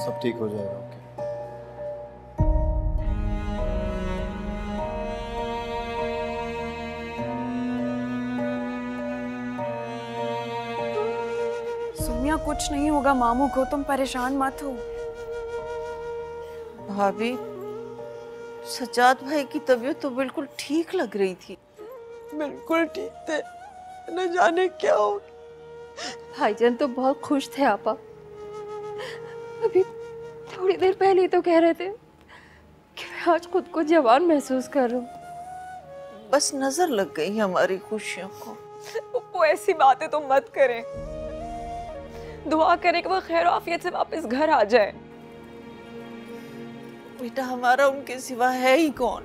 सब ठीक हो जाएगा। ओके। सोनिया कुछ नहीं होगा मामू को, तुम परेशान मत हो। भाभी, सज्जाद भाई की तबीयत तो बिल्कुल ठीक लग रही थी। बिल्कुल ठीक थे, न जाने क्या हो। भाईजान तो बहुत खुश थे आपा। अभी थोड़ी देर पहले ही तो कह रहे थे कि मैं आज खुद को जवान महसूस कर रहा हूँ। बस नजर लग गई हमारी खुशियों को। वो ऐसी बातें तो मत करें। दुआ करें कि वो खैर आफियत से वापस घर आ जाए। बेटा, हमारा उनके सिवा है ही कौन?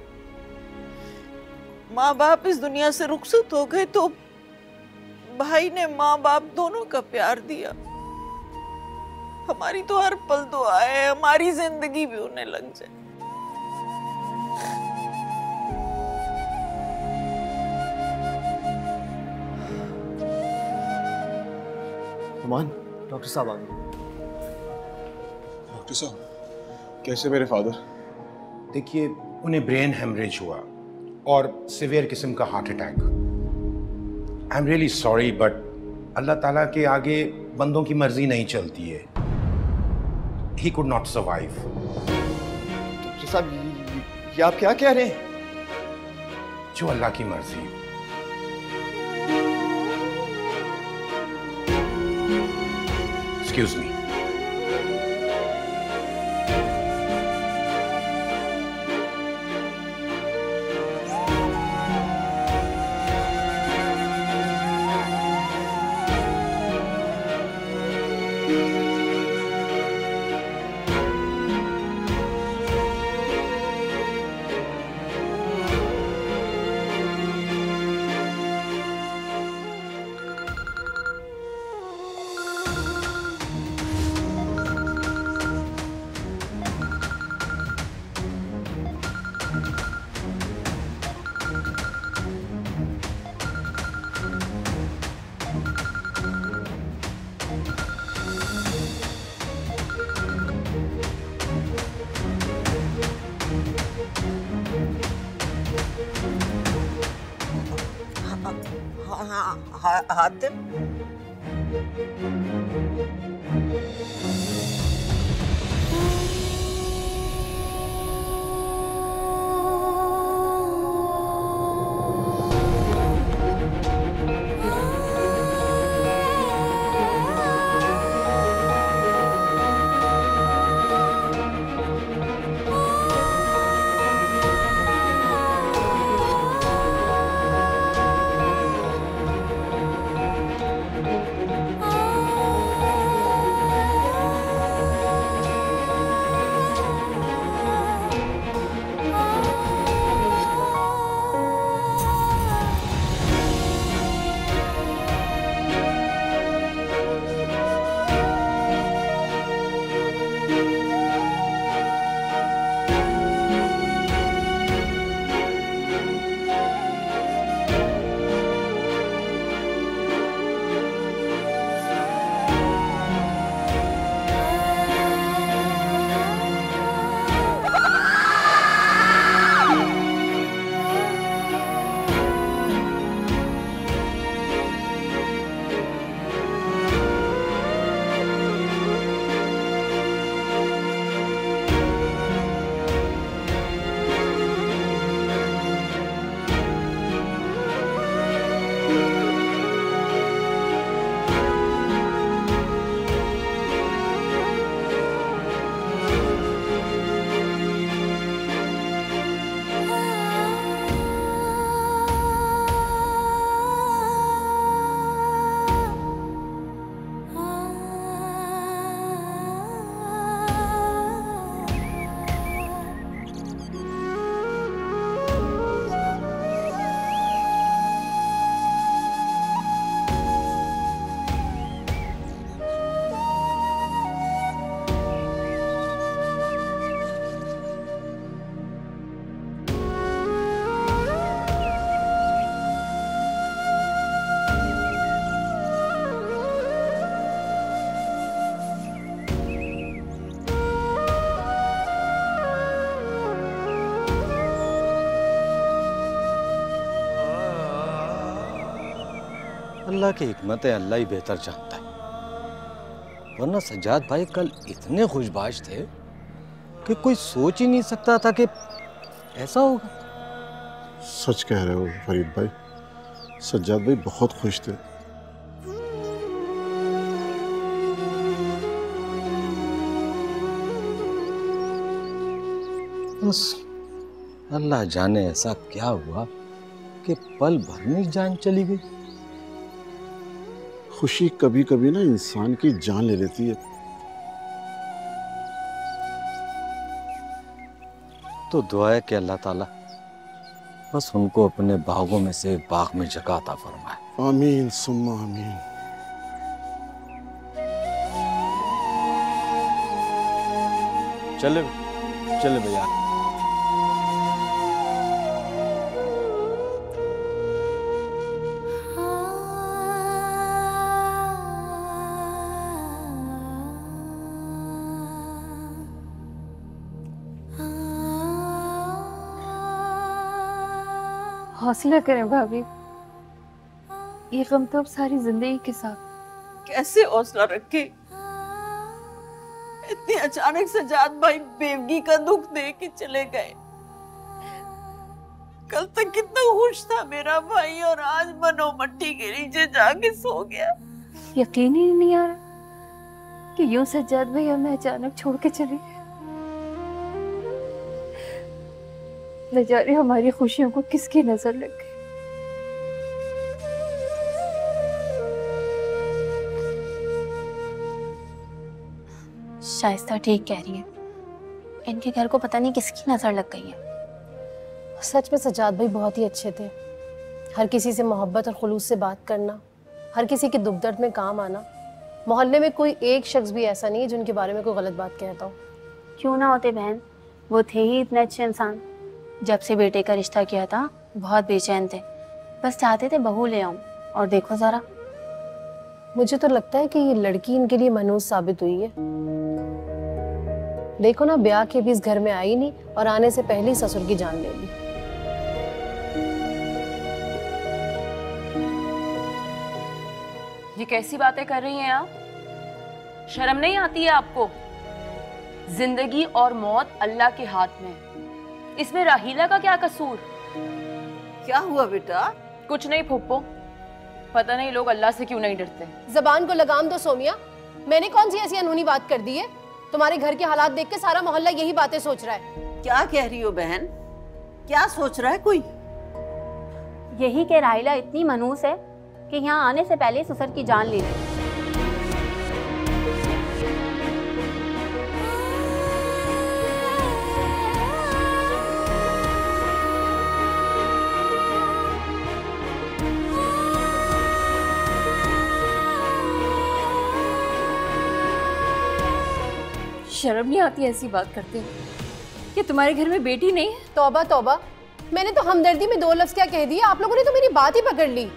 माँ बाप इस दुनिया से रुखसत हो गए तो भाई ने माँ बाप दोनों का प्यार दिया। हमारी तो हर पल दुआ है हमारी जिंदगी भी उन्हें लग जाए। नुमान, डॉक्टर साहब आ गए। डॉक्टर साहब, कैसे मेरे फादर? देखिए, उन्हें ब्रेन हेमरेज हुआ और सिवियर किस्म का heart attack. I am really sorry, but अल्लाह ताला के आगे बंदों की मर्जी नहीं चलती है। He could not survive. Doctor साहब, ये आप क्या कह रहे हैं? जो अल्लाह की मर्जी। Excuse me. हातिम, अल्लाह की हिकमत है, अल्लाह ही बेहतर जानता है। वरना सज्जाद भाई कल इतने खुशबाश थे कि कोई सोच ही नहीं सकता था कि ऐसा होगा। सच कह रहे हो फरीद भाई, सज्जाद भाई बहुत खुश थे। बस अल्लाह जाने ऐसा क्या हुआ कि पल भर में जान चली गई। खुशी कभी कभी ना इंसान की जान ले लेती है। तो दुआ है कि अल्लाह ताला बस उनको अपने बागों में से एक बाग में जगह अता फरमाए। आमीन सुम्मा आमीन। चले चले भैया। हौसला करें भाभी, ये गम तो अब सारी जिंदगी के साथ। कैसे हौसला रखे? इतनी अचानक सज्जाद भाई बेवगी का दुख दे के चले गए। कल तक कितना खुश था मेरा भाई और आज मनो मट्टी के नीचे जाके सो गया। यकीन ही नहीं आ रहा कि यूं सज्जाद भाई हमें अचानक छोड़ के चले गए। न जाने हमारी खुशियों को किसकी नजर लग गई। शाइस्ता ठीक कह रही है, इनके घर को पता नहीं किसकी नजर लग गई है। सच में सज्जाद भाई बहुत ही अच्छे थे। हर किसी से मोहब्बत और खुलूस से बात करना, हर किसी के दुख दर्द में काम आना। मोहल्ले में कोई एक शख्स भी ऐसा नहीं है जिनके बारे में कोई गलत बात कहता हो। क्यों ना होते बहन, वो थे ही इतने अच्छे इंसान। जब से बेटे का रिश्ता किया था बहुत बेचैन थे, बस चाहते थे बहू ले आऊं, और देखो जरा। मुझे तो लगता है कि ये लड़की इनके लिए मनहूस साबित हुई है। देखो ना, ब्याह के भी इस घर में आई नहीं और आने से पहले ही ससुर की जान ले ली। ये कैसी बातें कर रही हैं आप? शर्म नहीं आती है आपको? जिंदगी और मौत अल्लाह के हाथ में, इसमें राहीला का क्या कसूर? क्या हुआ बेटा? कुछ नहीं फुप्पो, पता नहीं लोग अल्लाह से क्यों नहीं डरते। जबान को लगाम दो सोमिया, मैंने कौन सी ऐसी अनहोनी बात कर दी है? तुम्हारे घर के हालात देख के सारा मोहल्ला यही बातें सोच रहा है। क्या कह रही हो बहन? क्या सोच रहा है कोई? यही कि राहिला इतनी मनहूस है कि यहाँ आने से पहले ससुर की जान ले ली। शर्म नहीं आती ऐसी बात करते हो? कि तुम्हारे घर में बेटी नहीं है? तौबा तौबा, मैंने तो हमदर्दी में दो लफ्ज क्या कह दिए, आप लोगों ने तो मेरी बात ही पकड़ ली।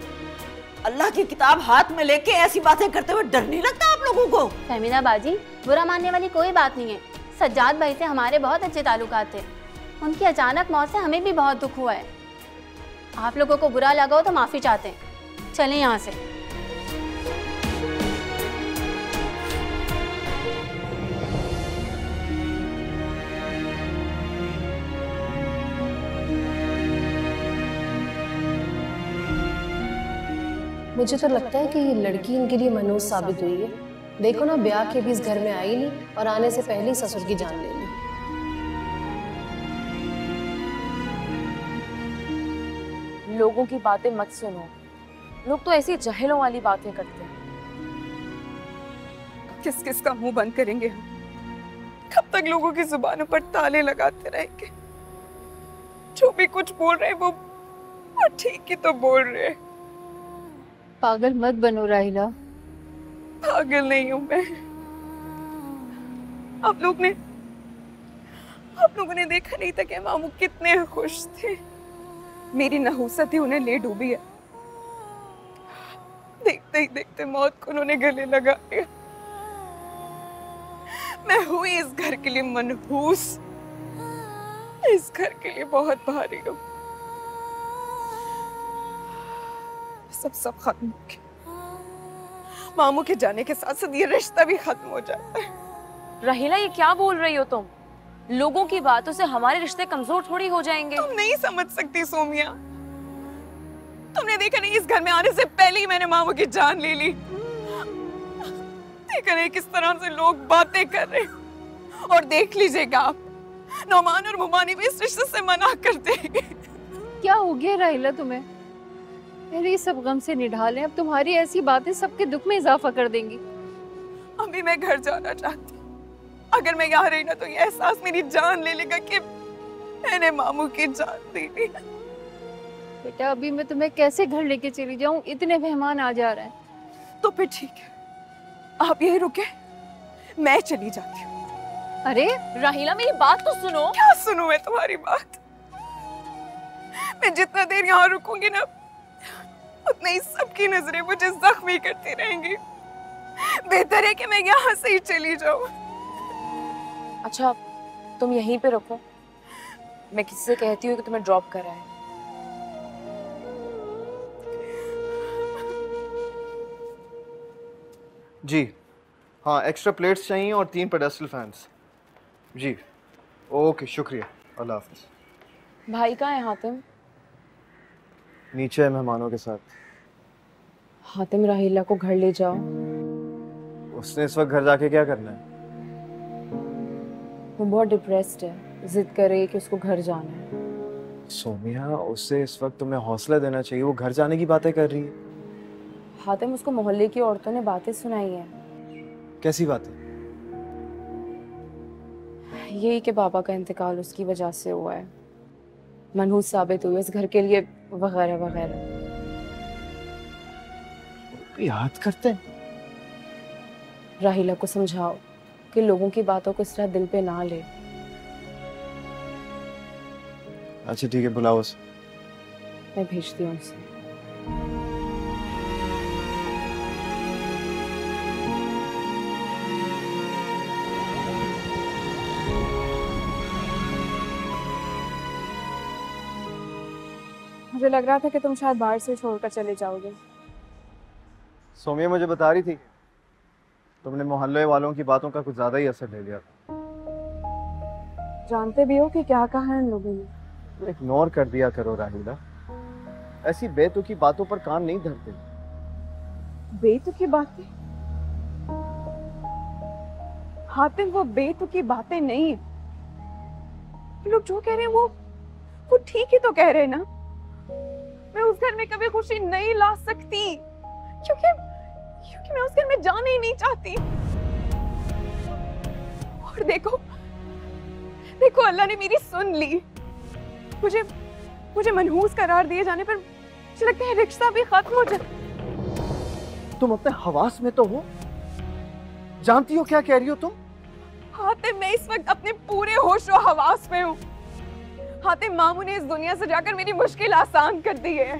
अल्लाह की किताब हाथ में लेके ऐसी बातें करते हुए डर नहीं लगता आप लोगों को? फहमीदा बाजी, बुरा मानने वाली कोई बात नहीं है। सज्जाद भाई से हमारे बहुत अच्छे ताल्लुकात थे। उनकी अचानक मौत से हमें भी बहुत दुख हुआ है। आप लोगों को बुरा लगा हो तो माफी चाहते हैं। चलें यहाँ से। मुझे तो लगता है कि ये लड़की इनके लिए मनहूस साबित हुई है। देखो ना, ब्याह के भी इस घर में आई नहीं और आने से पहले ही ससुर की जान ले ली। लोगों की बातें मत सुनो, लोग तो ऐसी जहलों वाली बातें करते हैं। किस किस का मुंह बंद करेंगे हम? कब तक लोगों की जुबानों पर ताले लगाते रहेंगे? जो भी कुछ बोल रहे हैं वो ठीक ही तो बोल रहे हैं। पागल मत बनो राहिला। पागल नहीं हूं मैं। आप लोगों ने देखा नहीं था कि मामू कितने खुश थे। मेरी नहुसत ही उन्हें ले डूबी है। देखते ही देखते मौत को उन्होंने गले लगा लिया। मैं हुई इस घर के लिए मनहूस, इस घर के लिए बहुत भारी हूँ। सब खत्म हो गया। मामू के जाने के साथ साथ ये रिश्ता भी खत्म हो जाता है। राहिला, ये क्या बोल रही हो तुम? लोगों की बातों से हमारे रिश्ते कमजोर थोड़ी हो जाएंगे। तुम नहीं समझ सकती सोमिया। तुमने देखा नहीं, इस घर में आने से पहले ही मैंने मामू की जान ले ली। देखा नहीं किस तरह से लोग बातें कर रहे हैं। और देख लीजिएगा आप, नौमान और मुमानी भी इस रिश्ते से मना कर देंगे। क्या हो गया राहिला तुम्हें? पहले ये सब गम से निढालें, अब तुम्हारी ऐसी बातें सबके दुख में इजाफा कर देंगी। अभी मैं घर जाना चाहती हूँ। अगर मैं यहाँ रही ना तो ये एहसास मेरी जान ले लेगा कि मैंने मामू की जान दे दी। बेटा अभी मैं तुम्हें कैसे घर लेके चली जाऊं? इतने मेहमान आ जा रहे हैं। तो फिर ठीक है, आप यही रुके, मैं चली जाती हूँ। अरे राहिला, मेरी बात तो सुनो। क्या सुनूं मैं तुम्हारी बात? मैं जितना देर यहाँ रुकूंगी ना, उतना ही सबकी नजरें मुझे जख्मी करती रहेंगी। बेहतर है कि मैं यहाँ से ही चली जाऊं। अच्छा, तुम यहीं पे रखो, मैं किसी से कहती हूँ कि तुम्हें ड्रॉप कराए। जी हाँ, एक्स्ट्रा प्लेट्स चाहिए और 3 पेडेस्टल फैंस। जी ओके, शुक्रिया, अल्लाह हाफिज। भाई कहाँ है हातिम? नीचे है मेहमानों के साथ। हातिम, राहिला को घर ले जाओ। उसने इस वक्त घर जाके क्या करना है? वो बहुत डिप्रेस्ड है, जिद कर रही है कि उसको घर जाना है। सोमिया, उससे इस वक्त तुम्हें हौसला देना चाहिए। वो घर जाने की बातें कर रही है। हातिम, उसको मोहल्ले की औरतों ने बातें सुनाई हैं। कैसी बातें? यही कि बाबा का इंतकाल उसकी वजह से हुआ है, मनहूस साबित हुई इस घर के लिए, वगैरह वगैरह। याद करते हैं। राहिला को समझाओ कि लोगों की बातों को इस तरह दिल पे ना ले। अच्छा ठीक है, बुलाओ उसे। मैं भेजती हूँ उसे। मुझे लग रहा था कि तुम शायद बाहर से छोड़कर चले जाओगे। सोमिया मुझे बता रही थी तुमने मोहल्ले वालों की बातों का कुछ ज्यादा ही असर ले लिया। जानते भी हो कि क्या कहा है इन लोगों ने। इग्नोर कर दिया करो राहिला, ऐसी बेतुकी बातों पर कान नहीं धरते। बेतुकी बातें? हातिम, वो बेतुकी बातें नहीं। लोग जो कह रहे हैं वो ठीक ही तो कह रहे हैं ना। मैं उस घर में कभी खुशी नहीं ला सकती क्योंकि मैं उस घर में जाना ही नहीं चाहती। और देखो अल्लाह ने मेरी सुन ली। मुझे मनहूस करार दिए जाने पर मुझे लगता है रिश्ता भी खत्म हो जाए। तुम अपने हवास में तो हो, जानती हो क्या कह रही हो तुम? हातिम, मैं इस वक्त अपने पूरे होश और हवास में हूँ। हातिम, मामू ने इस दुनिया से जाकर मेरी मुश्किल आसान कर दी है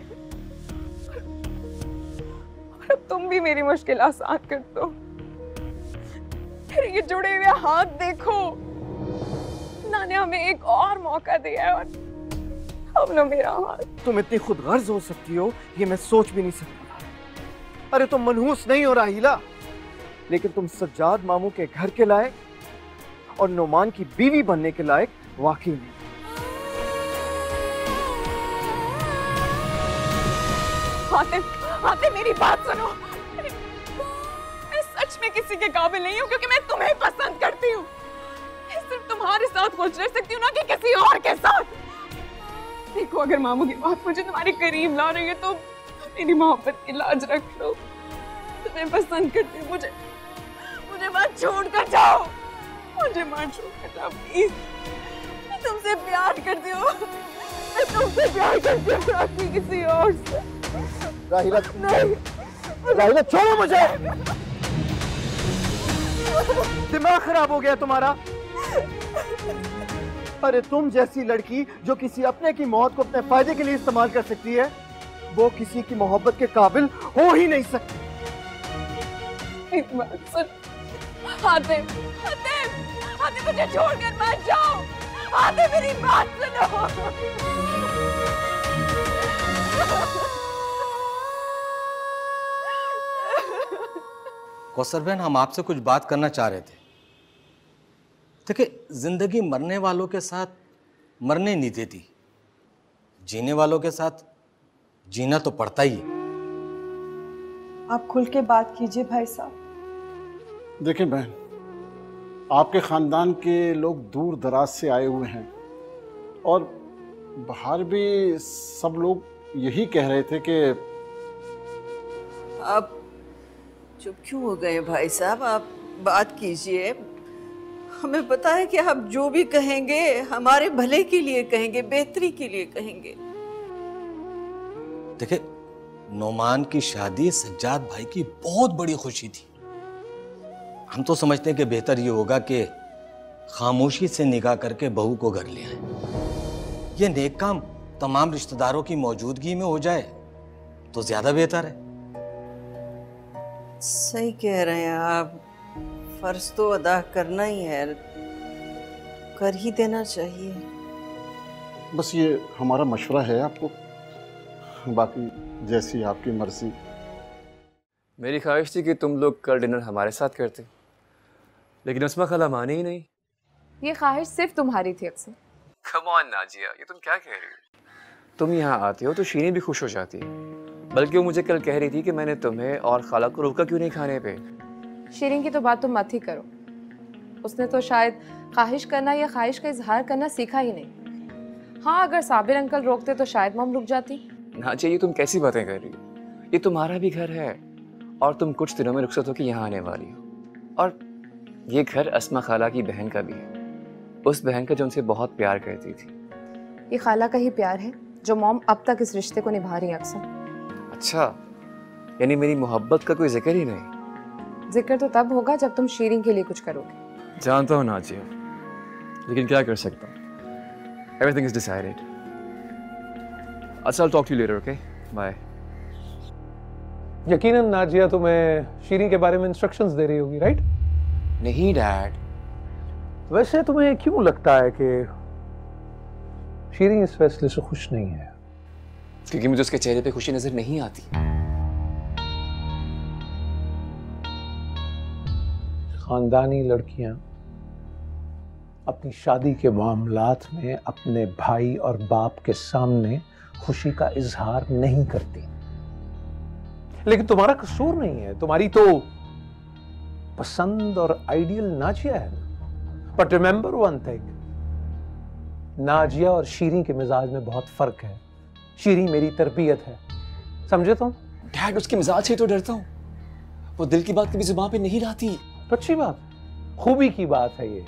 और अब तुम भी मेरी मुश्किल आसान कर दो। ये जुड़े हुए हाथ देखो, अल्लाह ने हमें एक और मौका दिया है और अब ना मेरा हाथ। तुम इतनी खुदगर्ज हो सकती हो ये मैं सोच भी नहीं सकता। अरे तुम मनहूस नहीं हो राहिला, लेकिन तुम सज्जाद मामू के घर के लायक और नौमान की बीवी बनने के लायक वाकई नहीं। हातिम, मेरी बात सुनो। मैं सच में किसी के काबिल नहीं हूँ क्योंकि मैं तुम्हें पसंद करती हूँ। मैं सिर्फ तुम्हारे साथ खुश रह सकती हूँ ना कि किसी और के साथ। देखो, अगर मामू की बात मुझे तुम्हारे करीब ला रही है तो मेरी मोहब्बत की लाज रख लो। तुम्हें पसंद करती हूँ, मुझे मत छोड़ कर जाओ। मुझे मत छोड़ कर जाओ प्लीज। मैं तुमसे प्यार करती हूँ, मैं तुमसे प्यार करती हूँ, बाकी किसी और से राहिला नहीं। राहिला छोड़ो मुझे। दिमाग खराब हो गया तुम्हारा। अरे तुम जैसी लड़की जो किसी अपने की मौत को अपने फायदे के लिए इस्तेमाल कर सकती है, वो किसी की मोहब्बत के काबिल हो ही नहीं सकती। एक बात सुन हातिम, मुझे छोड़कर मत जाओ। हातिम, मेरी बात सुनो। कौसर बहन, हम आपसे कुछ बात करना चाह रहे थे। देखिए, जिंदगी मरने वालों के साथ मरने नहीं देती, जीने वालों के साथ जीना तो पड़ता ही है। आप खुल के बात कीजिए भाई साहब। देखिए बहन, आपके खानदान के लोग दूर दराज से आए हुए हैं और बाहर भी सब लोग यही कह रहे थे कि आप चुप क्यों हो गए भाई साहब? आप बात कीजिए। हमें पता है कि आप जो भी कहेंगे हमारे भले के लिए कहेंगे, बेहतरी के लिए कहेंगे। देखिए, नोमान की शादी सज्जाद भाई की बहुत बड़ी खुशी थी। हम तो समझते हैं कि बेहतर ये होगा कि खामोशी से निकाह करके बहू को घर ले आए। ये नेक काम तमाम रिश्तेदारों की मौजूदगी में हो जाए तो ज्यादा बेहतर है। सही कह रहे हैं आप, फर्ज तो अदा करना ही है, कर ही देना चाहिए। बस ये हमारा मशवरा है आपको, बाकी जैसी आपकी मर्जी। मेरी ख्वाहिश थी कि तुम लोग कल डिनर हमारे साथ करते, लेकिन अस्मा खाला मानी ही नहीं। ये ख्वाहिश सिर्फ तुम्हारी थी अक्सर। कम ऑन नाजिया, ये तुम क्या कह रही हो? तुम यहाँ आती हो तो शीरीन भी खुश हो जाती है, बल्कि वो मुझे कल कह रही थी कि मैंने तुम्हें और खाला को रोका क्यों नहीं खाने पे। शीरीन की तो बात तुम मत ही करो, उसने तो शायद ख्वाहिश करना या ख्वाहिश का इजहार करना सीखा ही नहीं। हाँ, अगर साबिर अंकल रोकते तो शायद मम रुक जाती। नाजिया, ये तुम कैसी बातें कर रही हो? ये तुम्हारा भी घर है और तुम कुछ दिनों में रुखसत होकर यहाँ आने वाली हो। और ये घर अस्मा खाला की बहन का भी है, उस बहन का जो उनसे बहुत प्यार करती थी। ये खाला का ही प्यार है जो मॉम अब तक इस रिश्ते को निभा रही है अक्सर। अच्छा, यानी मेरी मोहब्बत का कोई जिक्र ही नहीं? जिक्र तो तब होगा जब तुम शीरीन के लिए कुछ करोगे। जानता हूँ नाजिया, लेकिन क्या कर सकता हूँ? Everything is decided. I'll talk to you later, okay? Bye. यकीनन नाजिया तुम्हें शीरीन के बारे में इंस्ट्रक्शंस दे रही होगी, राइट? नहीं डैड। वैसे तुम्हें क्यों लगता है कि शीरीन इस फैसले से खुश नहीं है? क्योंकि मुझे उसके चेहरे पे खुशी नजर नहीं आती। खानदानी लड़कियां अपनी शादी के मामलात में अपने भाई और बाप के सामने खुशी का इजहार नहीं करती, लेकिन तुम्हारा कसूर नहीं है, तुम्हारी तो पसंद और आइडियल नाजिया है। But remember one thing, Nazia और शीरीन के मिजाज में बहुत फर्क है। शीरीन मेरी तरबियत है, समझे तुम? डैड, उसके मिजाज से तो डरता हूँ, वो दिल की बात कभी जुबान पे नहीं लाती। तो अच्छी बात, खूबी की बात है ये।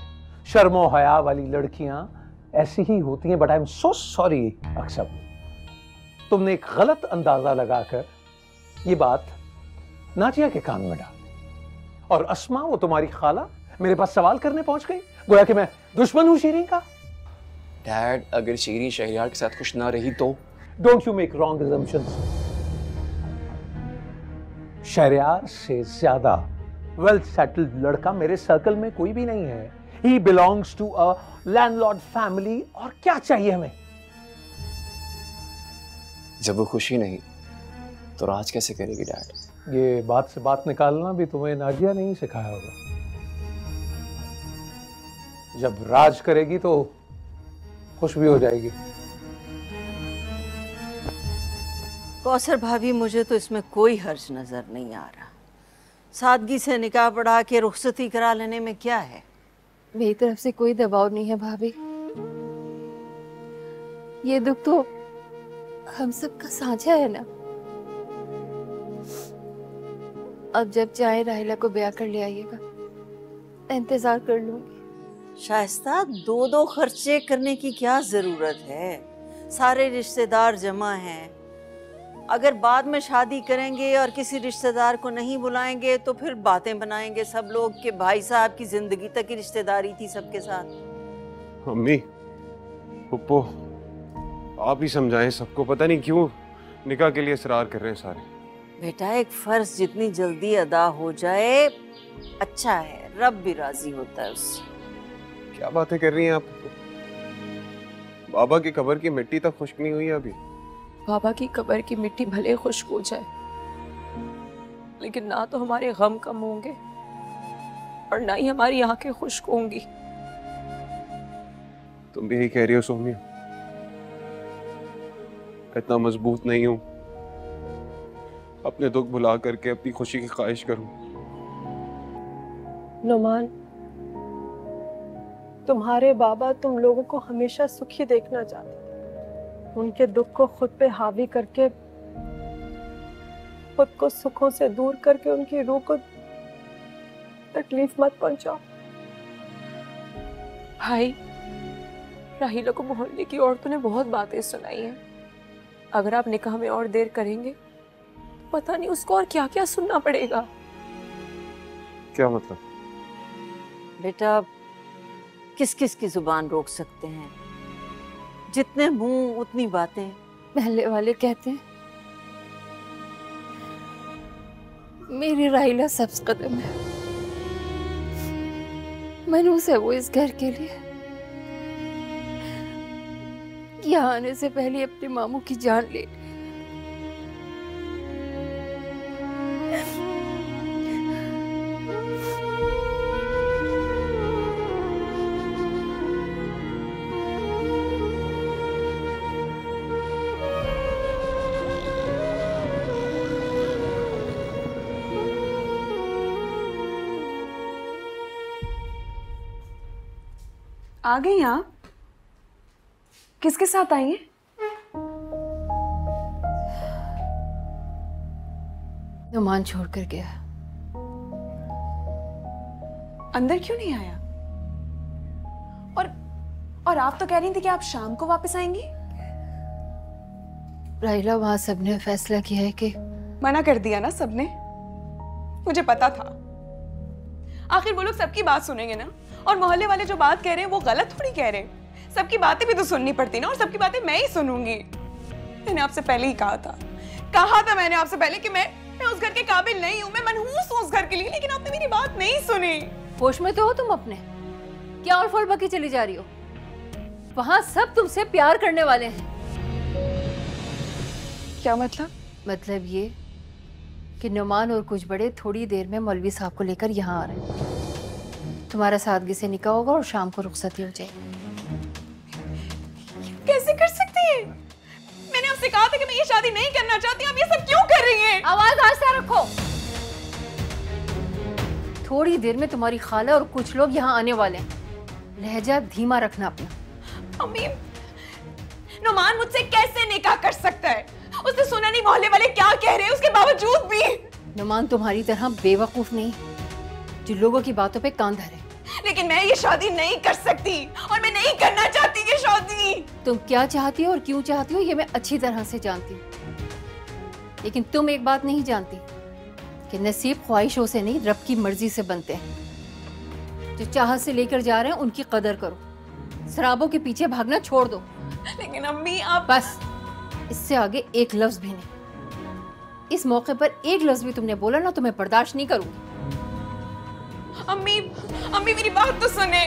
शर्मो हया वाली लड़कियां ऐसी ही होती हैं। But I am so sorry अक्सर, तुमने एक गलत अंदाजा लगाकर ये बात नाजिया के कान में डाल, और अस्मा, वो तुम्हारी खाला, मेरे पास सवाल करने पहुंच गई, गोया कि मैं दुश्मन हूं शीरीन का। डैड, अगर शीरीन शहरियार के साथ खुश ना रही तो? Don't you make wrong assumptions। Shahryar से ज्यादा वेल सेटल्ड लड़का मेरे सर्कल में कोई भी नहीं है। He belongs to a landlord family, और क्या चाहिए हमें? जब वो खुशी नहीं तो राज कैसे करेगी डैड? ये बात से बात निकालना भी तुम्हें नाजिया नहीं सिखाया होगा। जब राज करेगी तो खुश भी हो जाएगी। कौसर भाभी, मुझे तो इसमें कोई हर्ज नजर नहीं आ रहा। सादगी से निकाह पढ़ा के रुखसती करा लेने में क्या है? मेरी तरफ से कोई दबाव नहीं है भाभी, ये दुख तो हम सबका साझा है ना। अब जब चाहे राहिला को ब्याह कर ले आइएगा, इंतजार कर लूंगी। शाइस्ता, दो दो खर्चे करने की क्या जरूरत है? सारे रिश्तेदार जमा हैं। अगर बाद में शादी करेंगे और किसी रिश्तेदार को नहीं बुलाएंगे तो फिर बातें बनाएंगे सब लोग कि भाई साहब की जिंदगी तक की रिश्तेदारी थी सबके साथ। अम्मी, पुप्पो, आप ही समझाएं सबको, पता नहीं क्यों निकाह के लिए इसरार कर रहे हैं सारे। बेटा, एक फर्ज जितनी जल्दी अदा हो जाए अच्छा है, रब भी राजी होता है उससे। क्या बातें कर रही हैं आप? बाबा की कब्र की मिट्टी तक खुश्क नहीं हुई अभी। बाबा की कब्र की मिट्टी भले खुश्क हो जाए लेकिन ना तो हमारे गम कम होंगे और ना ही हमारी आंखें खुश्क होंगी। तुम भी यही कह रही हो सोमिया? इतना मजबूत नहीं हूं अपने दुख भुला करके अपनी खुशी की ख्वाहिश करूं। नुमान, तुम्हारे बाबा तुम लोगों को हमेशा सुखी देखना चाहते थे। उनके दुख को खुद पे हावी करके, खुद को सुखों से दूर करके उनकी रूह को तकलीफ मत पहुंचाओ। भाई, राहिला को मोहल्ले की औरतों ने बहुत बातें सुनाई हैं। अगर आप निकाह में और देर करेंगे तो पता नहीं उसको और क्या क्या सुनना पड़ेगा। क्या मतलब? बेटा, किस किस की जुबान रोक सकते हैं? जितने मुंह उतनी बातें। महल्ले वाले कहते हैं मेरी राहिला सब्ज कदम है, मनहूस है वो इस घर के लिए। यहाँ आने से पहले अपने मामू की जान ले ली। आ गई आप? किसके साथ आई हैं? नुमान छोड़ कर गया। अंदर क्यों नहीं आया? और आप तो कह रही थी कि आप शाम को वापस आएंगी। राहिला, वहां सबने फैसला किया है कि मना कर दिया ना सबने? मुझे पता था। आखिर वो लोग सबकी बात सुनेंगे ना, और मोहल्ले वाले जो बात कह रहे हैं वो गलत थोड़ी कह रहे हैं। सबकी बातें भी तो सुननी पड़ती ना, और सबकी बातें मैं ही सुनूंगी। मैंने आपसे पहले ही कहा था मैंने आपसे पहले कि मैं उस घर के काबिल नहीं हूं, मैं मनहूस हूं उस घर के लिए, लेकिन आपने मेरी बात नहीं सुनी। होश में तो हो तुम अपने? क्या और फल बकी चली जा रही हो? वहां सब तुमसे प्यार करने वाले हैं। क्या मतलब? मतलब ये कि नुमान और कुछ बड़े थोड़ी देर में मौलवी साहब को लेकर यहाँ आ रहे हैं। तुम्हारा सादगी से निकाह होगा और शाम को रुखसती हो जाएगी। कैसे कर सकती है? मैंने आपसे कहा था कि मैं ये शादी नहीं करना चाहती, आप ये सब क्यों कर रही हैं? आवाज आस्ते रखो। थोड़ी देर में तुम्हारी खाला और कुछ लोग यहाँ आने वाले हैं। लहजा धीमा रखना अपना। अम्मी, नुमान मुझसे कैसे निकाह कर सकता है? उसने सुना नहीं मोहल्ले वाले क्या कह रहे हैं, उसके बावजूद भी। नुमान तुम्हारी तरह बेवकूफ नहीं जो लोगों की बातों पे कान धरे। लेकिन मैं ये शादी नहीं कर सकती, और मैं नहीं करना चाहती ये शादी। तुम क्या चाहती हो और क्यों चाहती हो ये मैं अच्छी तरह से जानती हूँ, लेकिन तुम एक बात नहीं जानती कि नसीब ख्वाहिशों से नहीं, रब की मर्जी से बनते हैं। जो चाहत से लेकर जा रहे हैं उनकी कदर करो, शराबों के पीछे भागना छोड़ दो। लेकिन अम्मी आप बस, इससे आगे एक लफ्ज भी नहीं। इस मौके पर एक लफ्ज भी तुमने बोला ना तो मैं बर्दाश्त नहीं करूंगी। अम्मी मेरी बात तो सुने।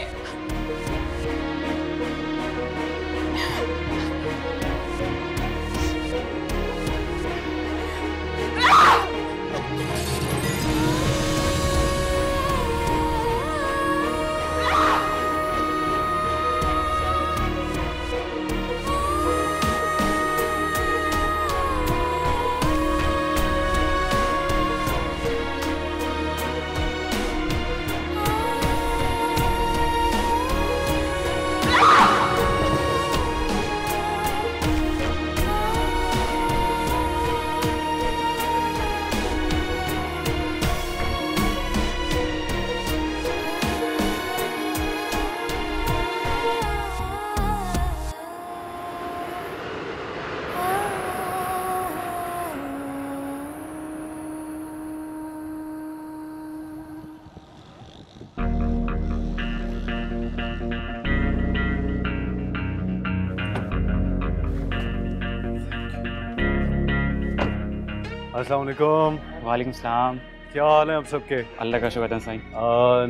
अस्सलाम वालेकुम। वालेकुम सलाम। क्या हाल है आप सबके? अल्लाह का शुक्र है साईं।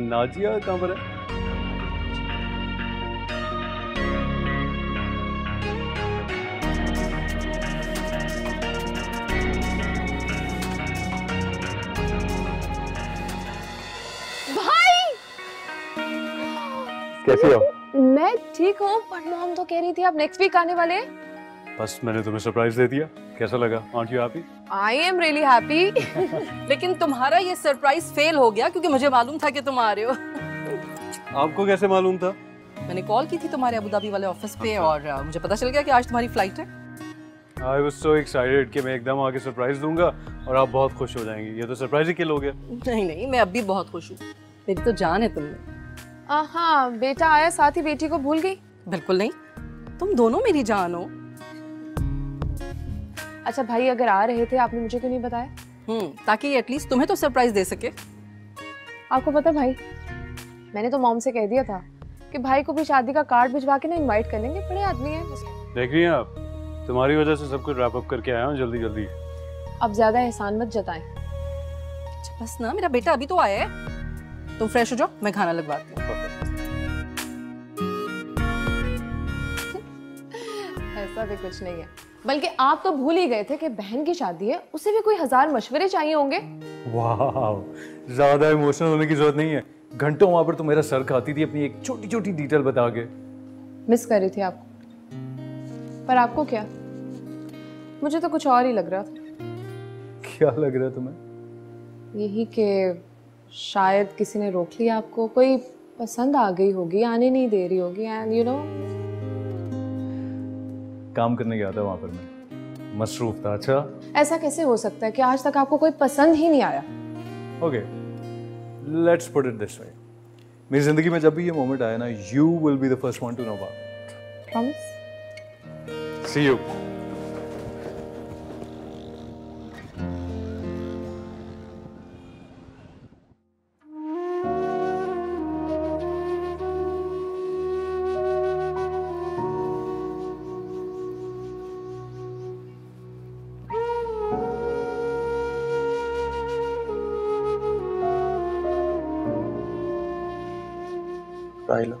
नाजिया कहाँ पर है? कैसी हो? मैं ठीक हूँ, पर मॉम तो कह रही थी आप नेक्स्ट वीक आने वाले हैं। बस मैंने तुम्हें सरप्राइज दे दिया, कैसा लगा? Aunt you happy? I am really happy. लेकिन तुम्हारा ये सरप्राइज फेल हो गया क्योंकि मुझे मालूम था कि तुम आ रहे हो। आपको कैसे मालूम था? मैंने कॉल की थी तुम्हारे अबू धाबी वाले ऑफिस पे और मुझे पता चल गया कि आज तुम्हारी फ्लाइट है। I was so excited कि मैं एकदम आके सरप्राइज दूंगा और आप बहुत खुश हो जाएंगी। ये तो सरप्राइज ही किल हो गया। नहीं, मैं अब भी बहुत खुश हूँ। मेरी तो जान है तुमने। हाँ, बेटा आया साथ ही बेटी को भूल गई? बिल्कुल नहीं, तुम दोनों मेरी जान हो। अच्छा भाई अगर आ रहे थे आपने मुझे क्यों नहीं बताया? ताकि एटलीस्ट तुम्हें तो सरप्राइज दे सके। आपको पता भाई, मैंने तो मॉम से कह दिया था कि भाई को भी शादी का कार्ड भिजवा के ना इनवाइट कर लेंगे, बड़े आदमी हैं। देख रही हैं आप, तुम्हारी वजह से सब कुछ रैप अप करके आया हूँ जल्दी जल्दी। अब ज्यादा एहसान मत जताएं। अच्छा बस ना, मेरा बेटा अभी तो आया है। तुम फ्रेश हो जाओ, मैं खाना लगवाती हूँ। ऐसा भी कुछ नहीं है, बल्कि आप तो भूल ही गए थे कि बहन की शादी है, उसे भी कोई 1000 मशवरे चाहिए होंगे। वाह, ज्यादा इमोशनल होने की जरूरत नहीं है। घंटों वहां पर तो मेरा सर खाती थी अपनी एक छोटी छोटी डिटेल बता के। मिस कर रही थी आपको, पर आपको क्या? मुझे तो कुछ और ही लग रहा था। क्या लग रहा है तुम्हें? यही कि शायद किसी ने रोक लिया आपको, कोई पसंद आ गई होगी, आने नहीं दे रही होगी, एंड यू नो। काम करने गया था वहां पर, मैं मसरूफ था। अच्छा, ऐसा कैसे हो सकता है कि आज तक आपको कोई पसंद ही नहीं आया? Okay, let's put it this way. मेरी जिंदगी में जब भी ये मोमेंट आया ना, you will be the first one to know about. Promise? See you. राहिला,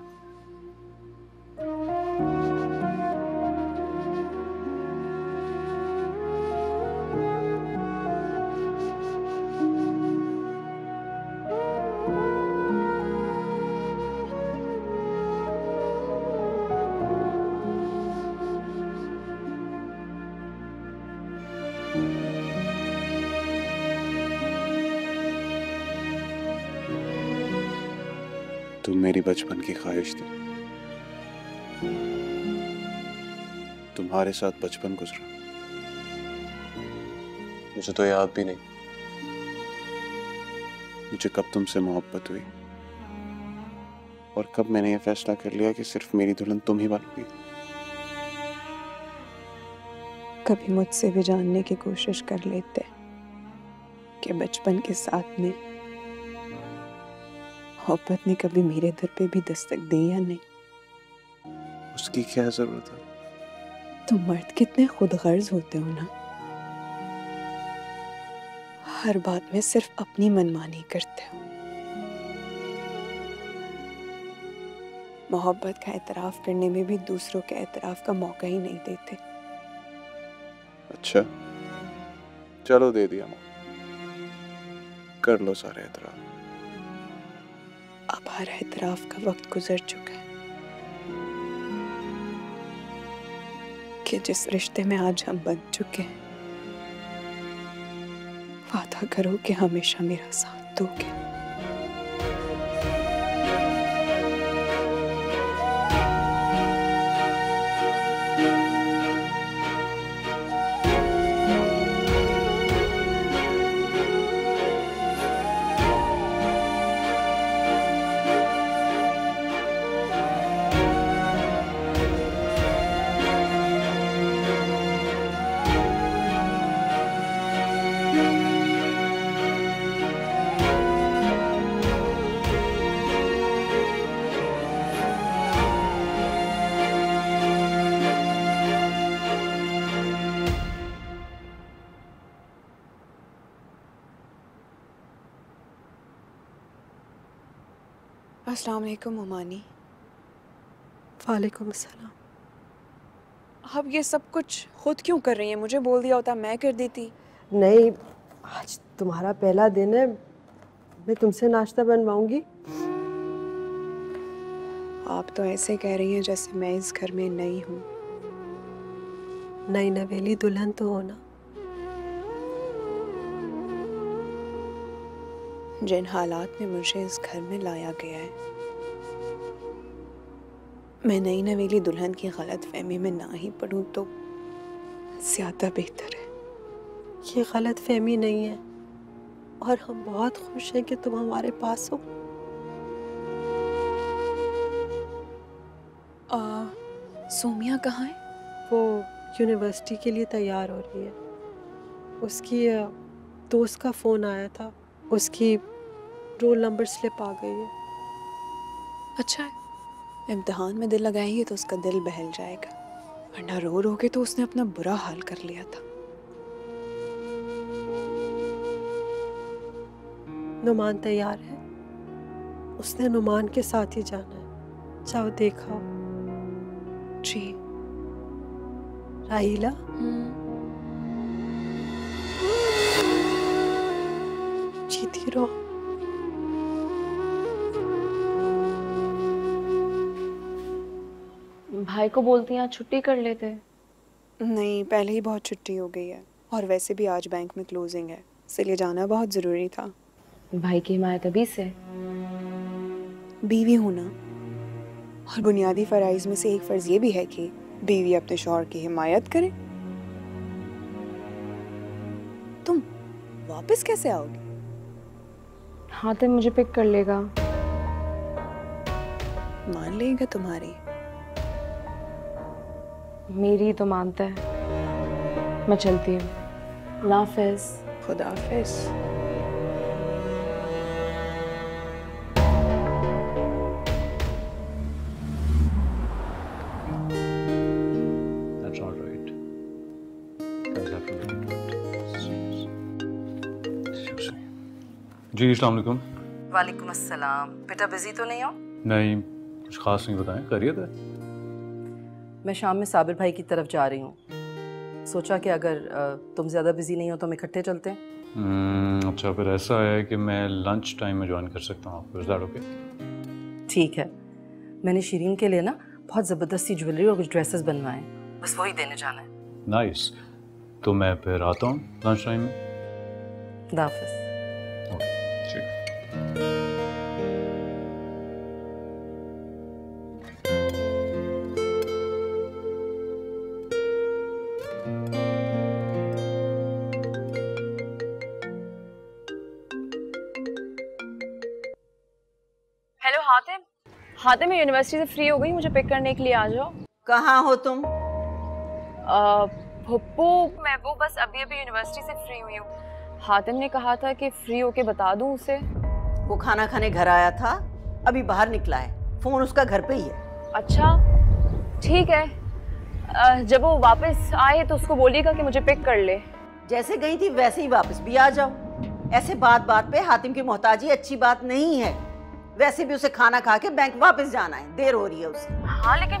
तुम मेरी बचपन की ख्वाहिश थी। तुम्हारे साथ बचपन गुजरा, मुझे तो याद भी नहीं मुझे कब तुमसे मोहब्बत हुई और कब मैंने ये फैसला कर लिया कि सिर्फ मेरी दुल्हन तुम ही बनोगी। कभी मुझसे भी जानने की कोशिश कर लेते कि बचपन के साथ में मोहब्बत ने कभी मेरे दर पे भी दस्तक दी या नहीं। उसकी क्या जरूरत है? तुम मर्द कितने खुदगर्ज होते हो ना, हर बात में सिर्फ अपनी मनमानी करते हो। मोहब्बत का एतराफ करने में भी दूसरों के एतराफ का मौका ही नहीं देते। अच्छा चलो, दे दिया, कर लो सारे एतराफ। अब हर एतराफ का वक्त गुजर चुका है कि जिस रिश्ते में आज हम बंध चुके हैं, वादा करो कि हमेशा मेरा साथ दोगे। अस्सलाम वालेकुम उमानी। वालेकुम सलाम। आप ये सब कुछ खुद क्यों कर रही हैं? मुझे बोल दिया होता मैं कर देती। नहीं, आज तुम्हारा पहला दिन है, मैं तुमसे नाश्ता बनवाऊंगी। आप तो ऐसे कह रही हैं जैसे मैं इस घर में नई हूँ। नई नवेली दुल्हन तो हो ना। जिन हालात में मुझे इस घर में लाया गया है, मैं नई नवेली दुल्हन की गलत फहमी में ना ही पढ़ूं तो ज्यादा बेहतर है। ये गलत फहमी नहीं है और हम बहुत खुश हैं कि तुम हमारे पास हो। सोमिया कहाँ है? वो यूनिवर्सिटी के लिए तैयार हो रही है। उसकी दोस्त का फ़ोन आया था, उसकी रोल नंबर स्लिप आ गई है। अच्छा है, इम्तिहान में दिल लगाएंगे तो उसका दिल बहल जाएगा, वरना रो रो के तो उसने अपना बुरा हाल कर लिया था। नुमान तैयार है, उसने नुमान के साथ ही जाना है। जाओ देखा। जी। राहीला, जीती रहो। भाई को बोलती हैं छुट्टी कर लेते। नहीं, पहले ही बहुत छुट्टी हो गई है और वैसे भी आज बैंक में क्लोजिंग है, इसलिए जाना बहुत ज़रूरी था। भाई की हिमायत अभी से। बीवी हूँ ना, और बुनियादी फ़राइज़ में से एक फ़र्ज़ ये भी है कि बीवी अपने शौहर की हिमायत करे। तुम वापस कैसे आओगी? हातिम मुझे पिक कर लेगा। मान लेगा तुम्हारी? मेरी तो मानता है। मैं चलती हूँ। अल्लाह हाफ़िज़। खुदा हाफ़िज़। That's not right. Guys have to look into it. जी अस्सलाम वालेकुम। वालेकुम अस्सलाम। बेटा बिजी तो नहीं हो? नहीं, कुछ खास नहीं बताएं, खैरियत है? मैं शाम में साबिर भाई की तरफ जा रही हूँ। सोचा कि अगर तुम ज़्यादा बिजी नहीं हो तो हम इकट्ठे चलते हैं। अच्छा, फिर ऐसा है कि मैं लंच टाइम में ज्वाइन कर सकता हूँ आपको, इज़ दैट ओके? ठीक है। मैंने शीरीन के लिए ना बहुत ज़बरदस्ती ज्वेलरी और कुछ ड्रेसेस बनवाए, बस वही देने जाना है। नाइस, तो मैं फिर आता हूँ लंच टाइम में। खुदा हाफ़िज़। हेलो हातिम। हातिम, मैं यूनिवर्सिटी से फ्री हो गई, मुझे पिक करने के लिए आ जाओ। कहाँ हो तुम? पप्पू, मैं वो बस अभी अभी यूनिवर्सिटी से फ्री हुई हूँ। हातिम ने कहा था कि फ्री होके बता दूँ उसे। वो खाना खाने घर आया था, अभी बाहर निकला है, फोन उसका घर पे ही है। अच्छा ठीक है, जब वो वापस आए तो उसको बोलिएगा कि मुझे पिक कर ले। जैसे गई थी वैसे ही वापस भी आ जाओ। ऐसे बात बात पे हातिम की मोहताजी अच्छी बात नहीं है। वैसे भी उसे खाना खा के बैंक वापस जाना है, देर हो रही है उसे। हाँ लेकिन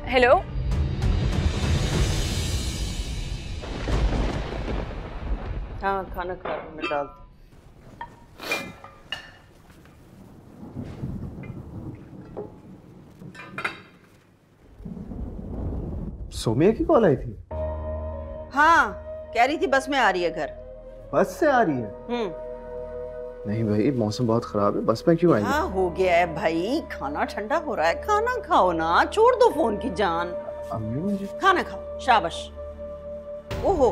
हेलो, हाँ खाना खा मैं डाल। सोमिया की कॉल आई थी? हाँ, कह रही थी बस में आ रही है घर। बस से आ रही है? नहीं भाई, मौसम बहुत खराब है, बस में क्यों आएंगे? हाँ हो गया है भाई, खाना ठंडा हो रहा है, खाना खाओ ना, छोड़ दो फोन की जान। अम्मी मुझे खाना खाओ, शाबाश। ओहो,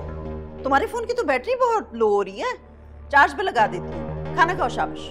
तुम्हारे फोन की तो बैटरी बहुत लो हो रही है, चार्ज पे लगा देती हूँ। खाना खाओ, शाबाश।